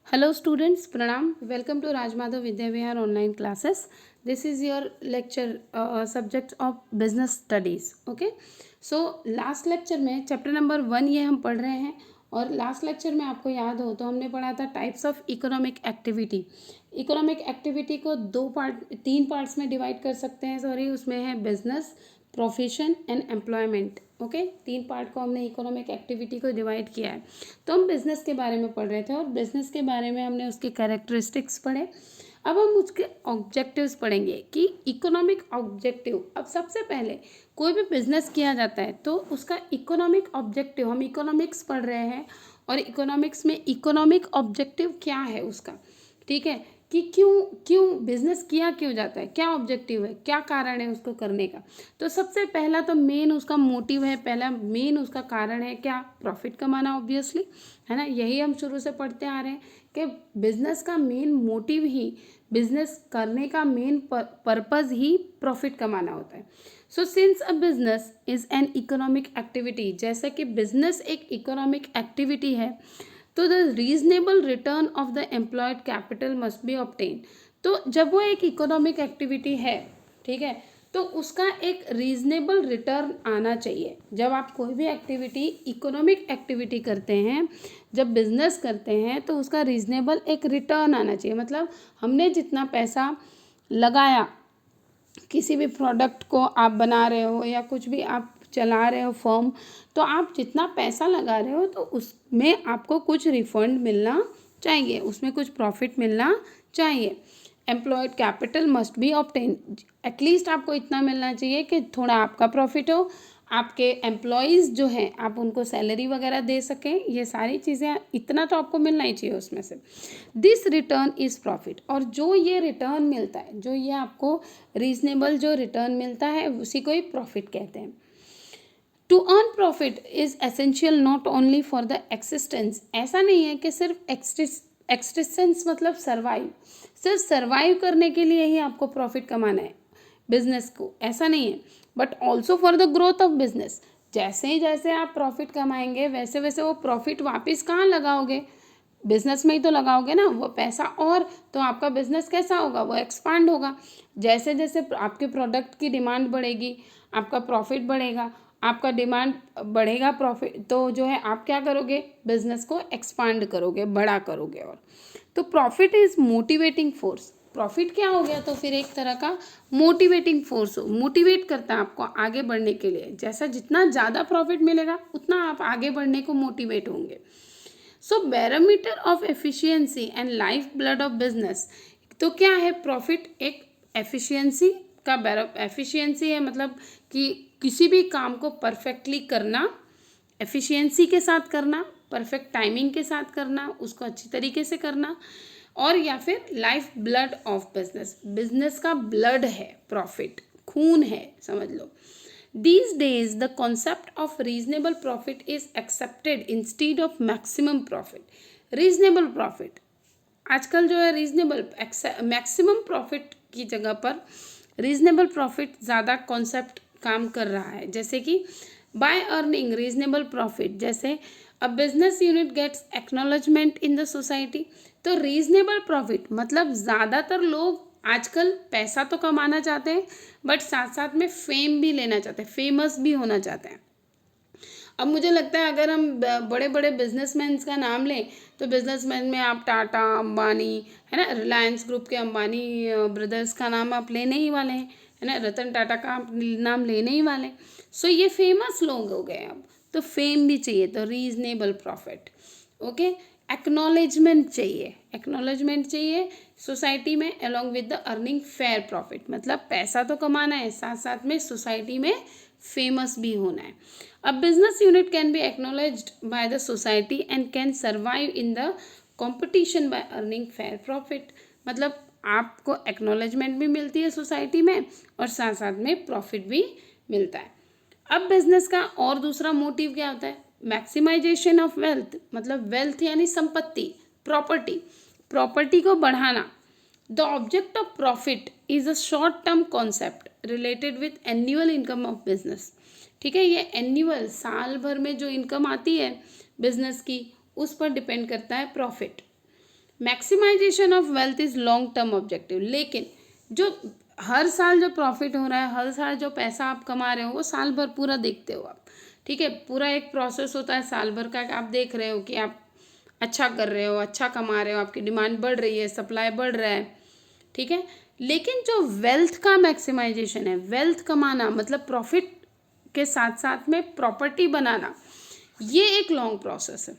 Hello students, Pranam. Welcome to Rajmadhav Vidya Vihar online classes. This is your lecture subject of business studies. Okay. So last lecture में chapter number 1 ये हम पढ़ रहे हैं और last lecture में आपको याद हो तो हमने पढ़ा था types of economic activity. Economic activity को तीन पार्ट्स में डिवाइड कर सकते हैं। सॉरी, उसमें है business, profession and employment. Okay, तीन पार्ट को हमने इकोनॉमिक एक्टिविटी को डिवाइड किया है। तो हम बिजनेस के बारे में पढ़ रहे थे और बिजनेस के बारे में हमने उसके कैरेक्टरिस्टिक्स पढ़े। अब हम उसके ऑब्जेक्टिव्स पढ़ेंगे कि इकोनॉमिक ऑब्जेक्टिव। अब सबसे पहले कोई भी बिजनेस किया जाता है तो उसका इकोनॉमिक ऑब्जेक्टिव, हम इकोनॉमिक्स पढ़ रहे हैं और इकोनॉमिक्स में इकोनॉमिक ऑब्जेक्टिव क्या है उसका, ठीक है, कि क्यों क्यों बिजनेस किया क्यों जाता है, क्या ऑब्जेक्टिव है, क्या कारण है उसको करने का। तो सबसे पहला तो मेन उसका मोटिव है, पहला मेन उसका कारण है क्या, प्रॉफिट कमाना, ऑब्वियसली, है ना। यही हम शुरू से पढ़ते आ रहे हैं कि बिजनेस का मेन मोटिव ही, बिजनेस करने का मेन पर्पज़ ही प्रॉफिट कमाना होता है। So since a business is an economic activity, जैसा कि बिजनेस एक इकोनॉमिक एक्टिविटी है तो the reasonable return of the employed capital must be obtain. तो जब वो एक इकोनॉमिक एक्टिविटी है, ठीक है, तो उसका एक रीजनेबल रिटर्न आना चाहिए। जब आप कोई भी एक्टिविटी, इकोनॉमिक एक्टिविटी करते हैं, जब बिजनेस करते हैं तो उसका रीजनेबल एक रिटर्न आना चाहिए। मतलब हमने जितना पैसा लगाया, किसी भी प्रोडक्ट को आप बना रहे हो या कुछ भी आप चला रहे हो फर्म, तो आप जितना पैसा लगा रहे हो तो उसमें आपको कुछ रिफंड मिलना चाहिए, उसमें कुछ प्रॉफिट मिलना चाहिए। Employed capital must be obtain, at least आपको इतना मिलना चाहिए कि थोड़ा आपका प्रॉफिट हो, आपके एम्प्लॉयज़ जो हैं आप उनको सैलरी वगैरह दे सकें, ये सारी चीज़ें, इतना तो आपको मिलना ही चाहिए उसमें से। दिस रिटर्न इज़ प्रॉफिट, और जो ये रिटर्न मिलता है, जो ये आपको रीजनेबल जो रिटर्न मिलता है, उसी को ही प्रॉफिट कहते हैं। To earn profit is essential not only for the existence, ऐसा नहीं है कि सिर्फ एक्सिस्टेंस मतलब सर्वाइव, सिर्फ सर्वाइव करने के लिए ही आपको प्रॉफिट कमाना है बिजनेस को, ऐसा नहीं है, but also for the growth of business. जैसे ही जैसे आप प्रॉफिट कमाएंगे वैसे वैसे वो प्रॉफिट वापस कहाँ लगाओगे, बिजनेस में ही तो लगाओगे ना वो पैसा, और तो आपका बिजनेस कैसा होगा, वो एक्सपांड होगा। जैसे जैसे आपके प्रोडक्ट की डिमांड बढ़ेगी आपका प्रॉफिट बढ़ेगा, आपका डिमांड बढ़ेगा प्रॉफिट, तो जो है आप क्या करोगे, बिजनेस को एक्सपांड करोगे, बड़ा करोगे। और तो profit is motivating force, profit क्या हो गया, तो फिर एक तरह का मोटिवेटिंग फोर्स हो, मोटिवेट करता है आपको आगे बढ़ने के लिए। जैसा जितना ज़्यादा प्रॉफिट मिलेगा उतना आप आगे बढ़ने को मोटिवेट होंगे। So barometer of efficiency and life blood of business, तो क्या है प्रॉफिट, एक एफिशिएंसी का एफिशिएंसी है, मतलब कि किसी भी काम को परफेक्टली करना, एफिशिएंसी के साथ करना, परफेक्ट टाइमिंग के साथ करना, उसको अच्छी तरीके से करना, और या फिर life blood of business, business का ब्लड है प्रॉफिट, खून है समझ लो। These days, the concept of reasonable profit is accepted instead of maximum profit. Reasonable profit, आजकल जो है रीजनेबल, मैक्सिमम प्रॉफिट की जगह पर रीजनेबल प्रॉफिट ज़्यादा कॉन्सेप्ट काम कर रहा है। जैसे कि बाय अर्निंग रीजनेबल प्रॉफिट, जैसे a business unit gets acknowledgement in the society, तो रीजनेबल प्रॉफिट मतलब ज़्यादातर लोग आजकल पैसा तो कमाना चाहते हैं बट साथ साथ में फेम भी लेना चाहते हैं, फेमस भी होना चाहते हैं। अब मुझे लगता है अगर हम बड़े बड़े बिजनेसमैन का नाम लें तो बिजनेसमैन में आप टाटा, अंबानी, है ना, रिलायंस ग्रुप के अंबानी ब्रदर्स का नाम आप लेने ही वाले हैं, है ना, रतन टाटा का आप नाम लेने ही वाले हैं। सो ये फेमस लोग हो गए अब, तो फेम भी चाहिए, तो रीजनेबल प्रॉफिट। ओके, एक्नॉलेजमेंट चाहिए, एक्नॉलेजमेंट चाहिए सोसाइटी में along with the earning fair profit, मतलब पैसा तो कमाना है साथ साथ में सोसाइटी में फेमस भी होना है। A business unit can be acknowledged by the society and can survive in the competition by earning fair profit, मतलब आपको एक्नॉलेजमेंट भी मिलती है सोसाइटी में और साथ साथ में प्रॉफिट भी मिलता है। अब बिजनेस का और दूसरा मोटिव क्या होता है, मैक्सिमाइजेशन ऑफ वेल्थ, मतलब वेल्थ यानी संपत्ति, प्रॉपर्टी, प्रॉपर्टी को बढ़ाना। The object of profit is a short term concept related with annual income of business, ठीक है, ये एनुअल साल भर में जो इनकम आती है बिजनेस की उस पर डिपेंड करता है profit. Maximisation of wealth is long term objective, लेकिन जो हर साल जो प्रॉफिट हो रहा है, हर साल जो पैसा आप कमा रहे हो, वो साल भर पूरा देखते हो आप, ठीक है। पूरा एक प्रोसेस होता है साल भर का, आप देख रहे हो कि आप अच्छा कर रहे हो, अच्छा कमा रहे हो, आपकी डिमांड बढ़ रही है, सप्लाई बढ़ रहा है, ठीक है। लेकिन जो वेल्थ का मैक्सिमाइजेशन है, वेल्थ कमाना मतलब प्रॉफिट के साथ साथ में प्रॉपर्टी बनाना, ये एक लॉन्ग प्रोसेस है।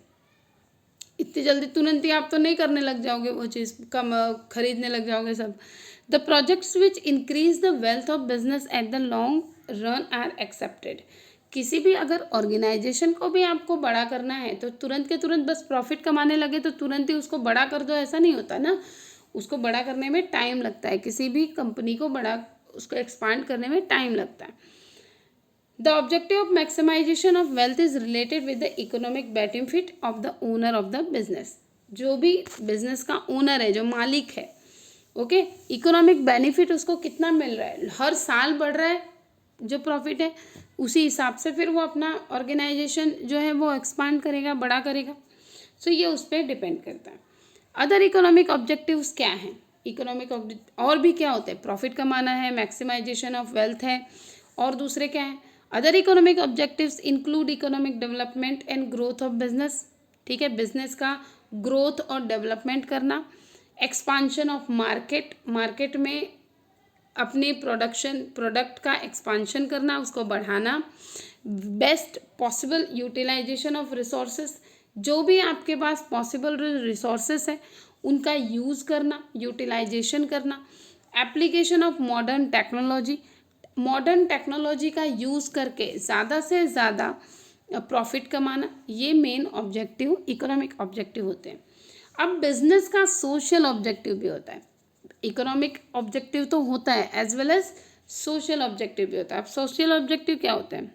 इतनी जल्दी तुरंत ही आप तो नहीं करने लग जाओगे, वो चीज़ कम खरीदने लग जाओगे सब। The projects which increase the wealth of business at the long run are accepted. किसी भी अगर ऑर्गेनाइजेशन को भी आपको बड़ा करना है तो तुरंत के तुरंत बस प्रॉफिट कमाने लगे तो तुरंत ही उसको बड़ा कर दो, ऐसा नहीं होता ना। उसको बड़ा करने में टाइम लगता है, किसी भी कंपनी को बड़ा उसको एक्सपांड करने में टाइम लगता है। The objective of maximization of wealth is related with the economic benefit of the owner of the business। जो भी बिजनेस का ओनर है, जो मालिक है, ओके, इकोनॉमिक बेनिफिट उसको कितना मिल रहा है, हर साल बढ़ रहा है जो प्रॉफिट है, उसी हिसाब से फिर वो अपना ऑर्गेनाइजेशन जो है वो एक्सपांड करेगा, बड़ा करेगा। सो ये उस पर डिपेंड करता है। अदर इकोनॉमिक ऑब्जेक्टिव्स क्या हैं? इकोनॉमिक और भी क्या होते हैं? प्रॉफिट कमाना है, मैक्सिमाइजेशन ऑफ वेल्थ है, और दूसरे क्या हैं? Other economic objectives include economic development and growth of business, ठीक है, बिजनेस का ग्रोथ और डेवलपमेंट करना, एक्सपांशन ऑफ मार्केट, मार्केट में अपने प्रोडक्ट का एक्सपांशन करना, उसको बढ़ाना, best possible utilisation of resources, जो भी आपके पास पॉसिबल रिसोर्सेस है उनका यूज़ करना, यूटिलाइजेशन करना, application of modern technology, modern technology का यूज़ करके ज़्यादा से ज़्यादा प्रॉफिट कमाना, ये मेन ऑब्जेक्टिव इकोनॉमिक ऑब्जेक्टिव होते हैं। अब बिजनेस का सोशल ऑब्जेक्टिव भी होता है। इकोनॉमिक ऑब्जेक्टिव तो होता है as well as social objective भी होता है। अब सोशल ऑब्जेक्टिव क्या होता है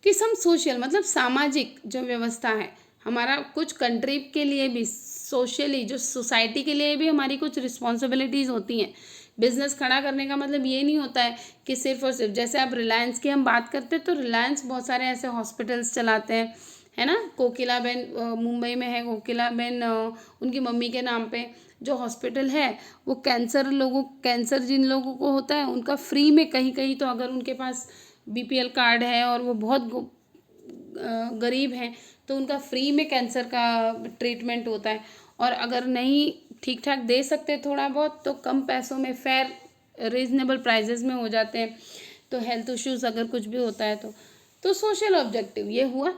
कि सम सोशल मतलब सामाजिक जो व्यवस्था है हमारा, कुछ कंट्री के लिए भी सोशली, जो सोसाइटी के लिए भी हमारी कुछ रिस्पॉन्सिबिलिटीज़ होती हैं। बिजनेस खड़ा करने का मतलब ये नहीं होता है कि सिर्फ और सिर्फ, जैसे आप रिलायंस की हम बात करते हैं तो रिलायंस बहुत सारे ऐसे हॉस्पिटल्स चलाते हैं, है ना। कोकिला बेन मुंबई में है, कोकिला बेन उनकी मम्मी के नाम पे जो हॉस्पिटल है, वो कैंसर जिन लोगों को होता है उनका फ्री में, कहीं कहीं तो अगर उनके पास बीपीएल कार्ड है और वो बहुत गरीब हैं तो उनका फ्री में कैंसर का ट्रीटमेंट होता है। और अगर नहीं ठीक ठाक दे सकते थोड़ा बहुत तो कम पैसों में फेयर रीजनेबल प्राइजेस में हो जाते हैं। तो हेल्थ इश्यूज़ अगर कुछ भी होता है तो सोशल ऑब्जेक्टिव ये हुआ।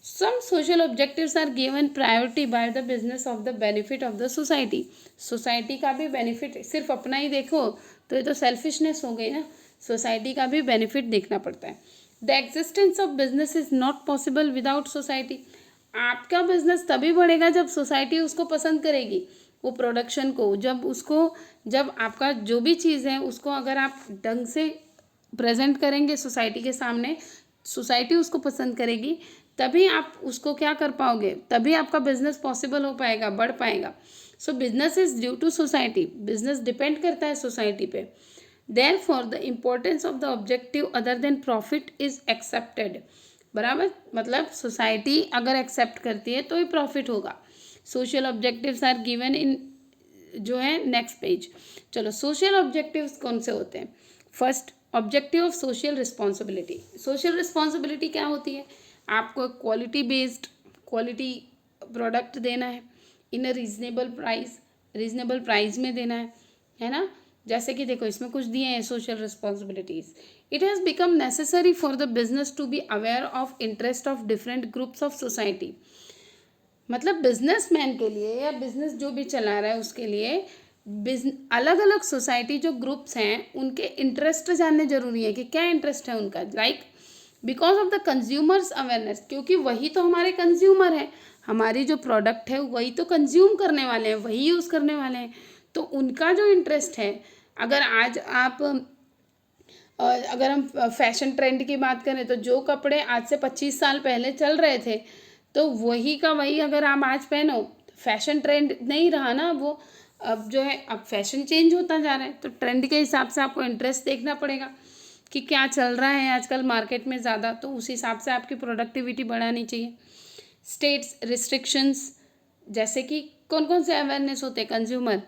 Some social objectives are given priority by the business of the benefit of the society. Society का भी बेनिफिट, सिर्फ अपना ही देखो तो ये तो सेल्फिशनेस हो गई ना, सोसाइटी का भी बेनिफिट देखना पड़ता है। The existence of business is not possible without society. आपका बिजनेस तभी बढ़ेगा जब सोसाइटी उसको पसंद करेगी, वो प्रोडक्शन को, जब आपका जो भी चीज़ है उसको अगर आप ढंग से प्रेजेंट करेंगे सोसाइटी के सामने, सोसाइटी उसको पसंद करेगी, तभी आप उसको क्या कर पाओगे, तभी आपका बिजनेस पॉसिबल हो पाएगा, बढ़ पाएगा। So business is due to society, business depend करता है सोसाइटी पे। Therefore, the importance of the objective other than profit is accepted। बराबर, मतलब सोसाइटी अगर एक्सेप्ट करती है तो ही प्रॉफिट होगा। Social objectives are given in जो है नेक्स्ट पेज। चलो, सोशल ऑब्जेक्टिव्स कौन से होते हैं? First, objective of social responsibility. Social responsibility क्या होती है? आपको क्वालिटी बेस्ड क्वालिटी प्रोडक्ट देना है इन अ रीजनेबल प्राइस में देना है ना। जैसे कि देखो इसमें कुछ दिए हैं social responsibilities. It has become necessary for the business to be aware of interest of different groups of society. मतलब बिजनेसमैन के लिए या बिजनेस जो भी चला रहा है उसके लिए अलग अलग सोसाइटी जो ग्रुप्स हैं उनके इंटरेस्ट जानने जरूरी है कि क्या इंटरेस्ट है उनका। Like because of the consumers awareness, क्योंकि वही तो हमारे कंज्यूमर हैं, हमारी जो प्रोडक्ट है वही तो कंज्यूम करने वाले हैं, वही यूज़ करने वाले हैं। तो उनका जो इंटरेस्ट है, अगर आज आप अगर हम फैशन ट्रेंड की बात करें तो जो कपड़े आज से 25 साल पहले चल रहे थे तो वही का वही अगर आप आज पहनो, फैशन ट्रेंड नहीं रहा ना वो। अब जो है, अब फैशन चेंज होता जा रहा है तो ट्रेंड के हिसाब से आपको इंटरेस्ट देखना पड़ेगा कि क्या चल रहा है आजकल मार्केट में ज़्यादा, तो उस हिसाब से आपकी प्रोडक्टिविटी बढ़ानी चाहिए। स्टेट्स रिस्ट्रिक्शंस, जैसे कि कौन कौन से अवेयरनेस होते हैं? Consumer,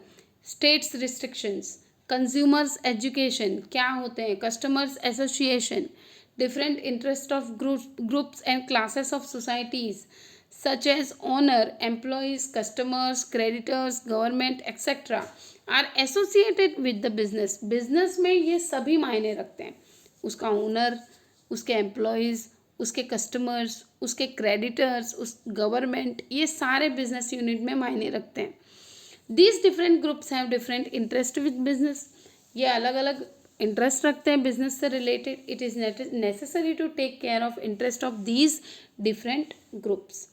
states restrictions, consumers education क्या होते हैं, customers association, different interest of groups and classes of societies such as owner, employees, customers, creditors, government, etc. are associated with the business. Business में ये सभी मायने रखते हैं, उसका ओनर, उसके एम्प्लॉयज़, उसके कस्टमर्स, उसके क्रेडिटर्स, उस गवर्नमेंट, ये सारे बिजनेस यूनिट में मायने रखते हैं. These different groups have different interest with business. ये अलग अलग इंटरेस्ट रखते हैं बिजनेस से related. It is necessary to take care of interest of these different groups.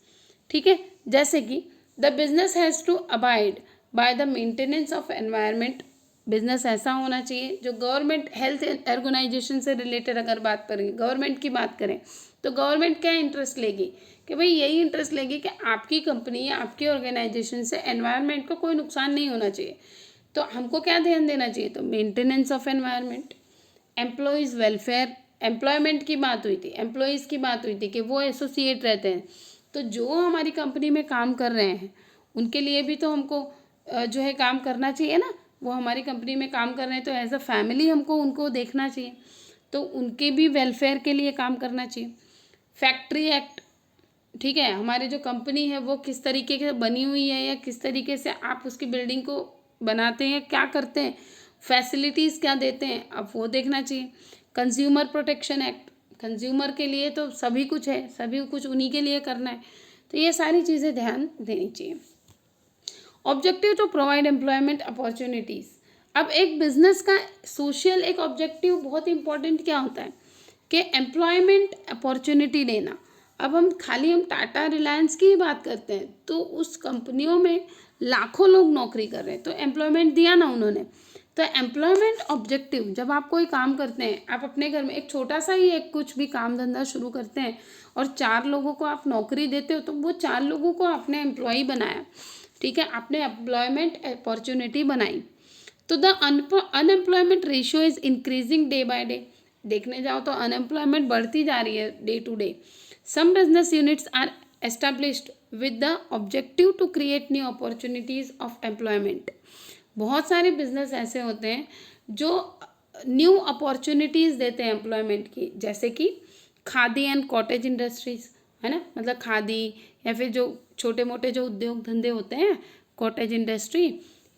ठीक है, जैसे कि the business has to abide by the maintenance of environment. Business ऐसा होना चाहिए जो गवर्नमेंट हेल्थ ऑर्गेनाइजेशन से रिलेटेड, अगर बात करें गवर्नमेंट की बात करें तो गवर्नमेंट क्या इंटरेस्ट लेगी कि भाई यही इंटरेस्ट लेगी कि आपकी कंपनी या आपकी ऑर्गेनाइजेशन से एनवायरनमेंट को कोई नुकसान नहीं होना चाहिए. तो हमको क्या ध्यान देना चाहिए? तो maintenance of environment, employees welfare, employment की बात हुई थी, एम्प्लॉयज़ की बात हुई थी कि वो एसोसिएट रहते हैं. तो जो हमारी कंपनी में काम कर रहे हैं उनके लिए भी तो हमको जो है काम करना चाहिए ना. वो हमारी कंपनी में काम कर रहे हैं तो एज अ फैमिली हमको उनको देखना चाहिए, तो उनके भी वेलफेयर के लिए काम करना चाहिए. फैक्ट्री एक्ट, ठीक है, हमारी जो कंपनी है वो किस तरीके से बनी हुई है या किस तरीके से आप उसकी बिल्डिंग को बनाते हैं, क्या करते हैं, फैसिलिटीज़ क्या देते हैं, अब वो देखना चाहिए. कंज्यूमर प्रोटेक्शन एक्ट, कंज्यूमर के लिए तो सभी कुछ है, सभी कुछ उन्हीं के लिए करना है, तो ये सारी चीज़ें ध्यान देनी चाहिए. Objective to provide employment opportunities. अब एक बिजनेस का सोशल एक ऑब्जेक्टिव बहुत इंपॉर्टेंट क्या होता है कि एम्प्लॉयमेंट अपॉर्चुनिटी देना. अब हम टाटा रिलायंस की ही बात करते हैं तो उस कंपनियों में लाखों लोग नौकरी कर रहे हैं, तो एम्प्लॉयमेंट दिया ना उन्होंने. तो एम्प्लॉयमेंट ऑब्जेक्टिव, जब आप कोई काम करते हैं, आप अपने घर में एक छोटा सा ही एक कुछ भी काम धंधा शुरू करते हैं और 4 लोगों को आप नौकरी देते हो, तो वो 4 लोगों को आपने एम्प्लॉय बनाया, ठीक है, आपने एम्प्लॉयमेंट अपॉर्चुनिटी बनाई. तो the unemployment ratio is increasing day by day. देखने जाओ तो अनएम्प्लॉयमेंट बढ़ती जा रही है day to day. Some business units are established with the objective to create new opportunities of employment. बहुत सारे बिजनेस ऐसे होते हैं जो न्यू अपॉर्चुनिटीज़ देते हैं एम्प्लॉयमेंट की, जैसे कि खादी एंड कॉटेज इंडस्ट्रीज़, है ना, मतलब खादी या फिर जो छोटे मोटे जो उद्योग धंधे होते हैं, cottage industry.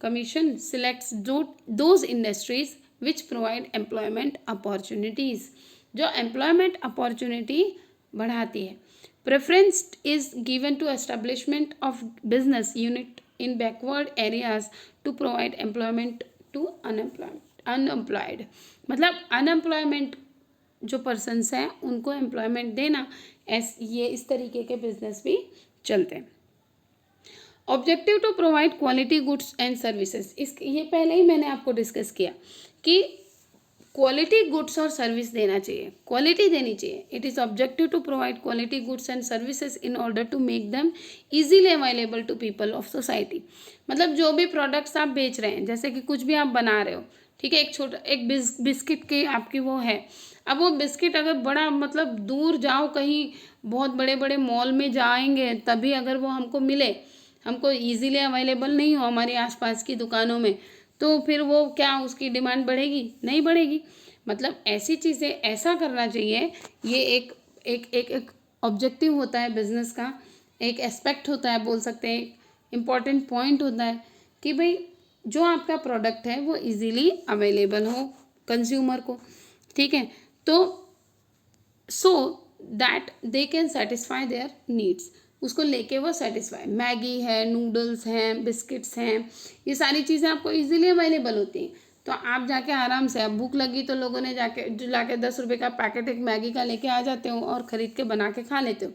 Commission selects those industries which provide employment opportunities, जो एम्प्लॉयमेंट अपॉर्चुनिटी बढ़ाती है. Preference is given to establishment of business unit in backward areas to provide employment to unemployed. मतलब अनएम्प्लॉयमेंट जो पर्सनस हैं उनको एम्प्लॉयमेंट देना, ये इस तरीके के बिजनेस भी चलते हैं. Objective to provide quality goods and services. ये पहले ही मैंने आपको डिस्कस किया कि क्वालिटी गुड्स और सर्विस देना चाहिए, क्वालिटी देनी चाहिए. It is objective to provide quality goods and services in order to make them easily available to people of society. मतलब जो भी प्रोडक्ट्स आप बेच रहे हैं, जैसे कि कुछ भी आप बना रहे हो, ठीक है, एक बिस्किट की आपकी वो है. अब वो बिस्किट अगर बड़ा मतलब दूर जाओ कहीं बहुत बड़े बड़े मॉल में जाएंगे तभी अगर वो हमको मिले, हमको इजीली अवेलेबल नहीं हो हमारे आसपास की दुकानों में, तो फिर वो क्या उसकी डिमांड बढ़ेगी? नहीं बढ़ेगी. मतलब ऐसी चीज़ें ऐसा करना चाहिए. ये एक एक एक एक ऑब्जेक्टिव होता है बिजनेस का, एक एस्पेक्ट होता है, बोल सकते हैं इम्पॉर्टेंट पॉइंट होता है कि भाई जो आपका प्रोडक्ट है वो इजीली अवेलेबल हो कंज्यूमर को, ठीक है, तो so that they can satisfy their needs. उसको लेके वो सेटिस्फाई. मैगी है, नूडल्स हैं, बिस्किट्स हैं, ये सारी चीज़ें आपको इजीली अवेलेबल होती हैं. तो आप जाके आराम से, अब भूख लगी तो लोगों ने लाके 10 रुपये का पैकेट एक मैगी का लेके आ जाते हो और ख़रीद के बना के खा लेते हो,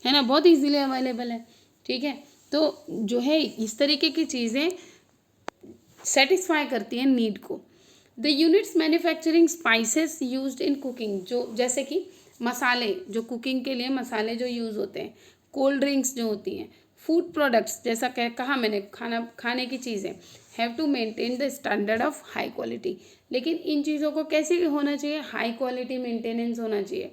है ना, बहुत इजीली अवेलेबल है, ठीक है. तो जो है इस तरीके की चीज़ें सेटिस्फाई करती हैं नीड को. The units manufacturing spices used in cooking, जो जैसे कि मसाले, जो कुकिंग के लिए मसाले जो यूज़ होते हैं, कोल्ड ड्रिंक्स जो होती हैं, फूड प्रोडक्ट्स, जैसा कहा मैंने, खाने की चीज़ें, have to maintain the standard of high quality. लेकिन इन चीज़ों को कैसे होना चाहिए? हाई क्वालिटी मेंटेनेंस होना चाहिए,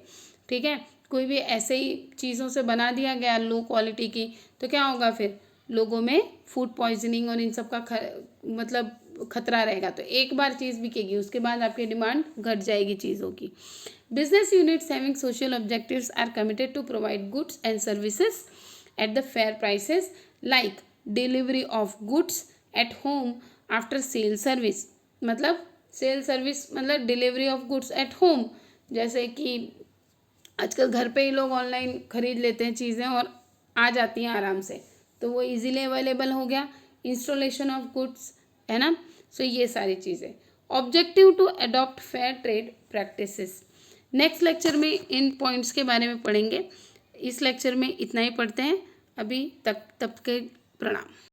ठीक है. कोई भी ऐसे ही चीज़ों से बना दिया गया लो क्वालिटी की तो क्या होगा? फिर लोगों में फूड पॉइजनिंग और इन सब का मतलब खतरा रहेगा। तो एक बार चीज़ बिकेगी, उसके बाद आपकी डिमांड घट जाएगी चीज़ों की। Business units having social objectives are committed to provide goods and services at the fair prices like delivery of goods at home after sale service. मतलब सेल सर्विस मतलब delivery of goods at home, जैसे कि आजकल घर पे ही लोग online खरीद लेते हैं चीज़ें और आ जाती हैं आराम से, तो वो इजीली अवेलेबल हो गया। इंस्टॉलेशन ऑफ गुड्स, है ना। सो ये सारी चीज़ें। Objective to adopt fair trade practices. Next lecture में इन पॉइंट्स के बारे में पढ़ेंगे। इस लेक्चर में इतना ही पढ़ते हैं अभी तक, तब के प्रणाम।